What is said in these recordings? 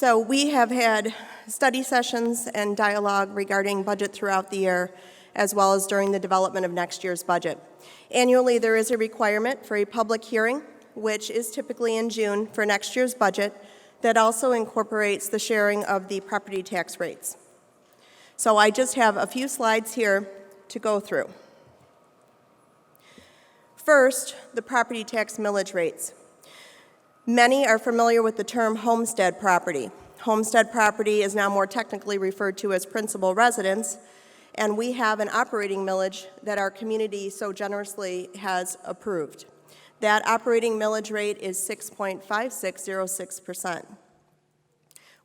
So we have had study sessions and dialogue regarding budget throughout the year, as well as during the development of next year's budget. Annually, there is a requirement for a public hearing, which is typically in June for next year's budget, that also incorporates the sharing of the property tax rates. So I just have a few slides here to go through. First, the property tax millage rates. Many are familiar with the term homestead property. Homestead property is now more technically referred to as principal residence, and we have an operating millage that our community so generously has approved. That operating millage rate is 6.5606%.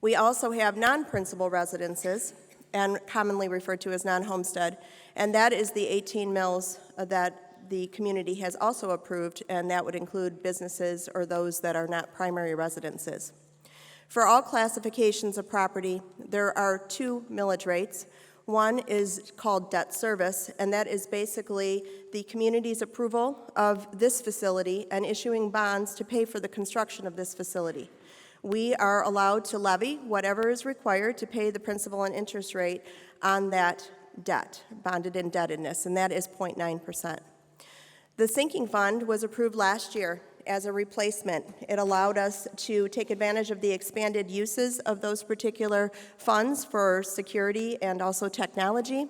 We also have non-principal residences, and commonly referred to as non-homestead, and that is the 18 mills that the community has also approved, and that would include businesses or those that are not primary residences. For all classifications of property, there are two millage rates. One is called debt service, and that is basically the community's approval of this facility and issuing bonds to pay for the construction of this facility. We are allowed to levy whatever is required to pay the principal and interest rate on that debt, bonded indebtedness, and that is 0.9%. The sinking fund was approved last year as a replacement. It allowed us to take advantage of the expanded uses of those particular funds for security and also technology,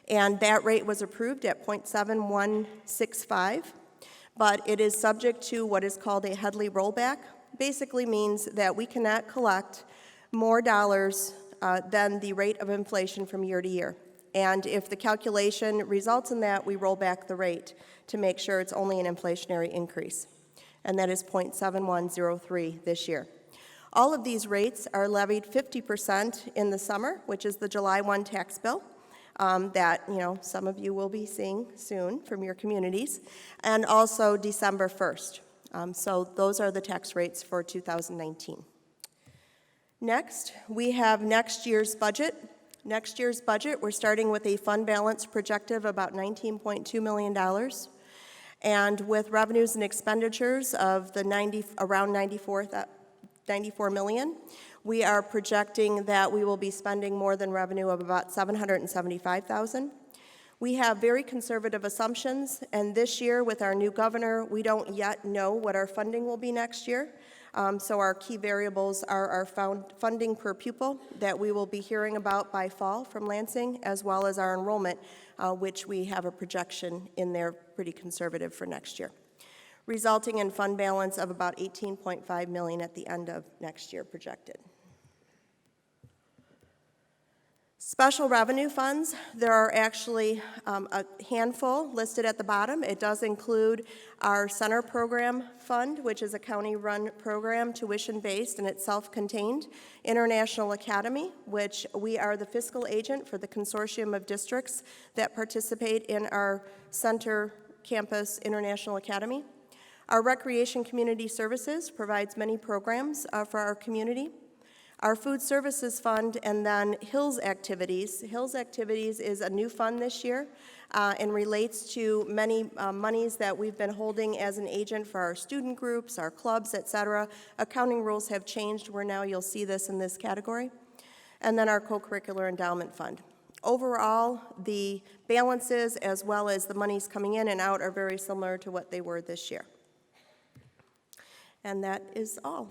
and that rate was approved at 0.7165, but it is subject to what is called a Headley rollback. Basically means that we cannot collect more dollars than the rate of inflation from year to year. And if the calculation results in that, we roll back the rate to make sure it's only an inflationary increase. And that is 0.7103 this year. All of these rates are levied 50% in the summer, which is the July 1 tax bill that some of you will be seeing soon from your communities, and also December 1st. So those are the tax rates for 2019. Next, we have next year's budget. Next year's budget, we're starting with a fund balance projected of about $19.2 million. And with revenues and expenditures of around $94 million, we are projecting that we will be spending more than revenue of about $775,000. We have very conservative assumptions, and this year with our new governor, we don't yet know what our funding will be next year. So our key variables are our funding per pupil that we will be hearing about by fall from Lansing, as well as our enrollment, which we have a projection in there pretty conservative for next year, resulting in fund balance of about $18.5 million at the end of next year projected. Special revenue funds, there are actually a handful listed at the bottom. It does include our center program fund, which is a county-run program, tuition-based, and it's self-contained. International Academy, which we are the fiscal agent for the consortium of districts that participate in our center campus International Academy. Our Recreation Community Services provides many programs for our community. Our Food Services Fund, and then Hills Activities. Hills Activities is a new fund this year and relates to many monies that we've been holding as an agent for our student groups, our clubs, et cetera. Accounting rules have changed where now you'll see this in this category. And then our Co-Curricular Endowment Fund. Overall, the balances as well as the monies coming in and out are very similar to what they were this year. And that is all.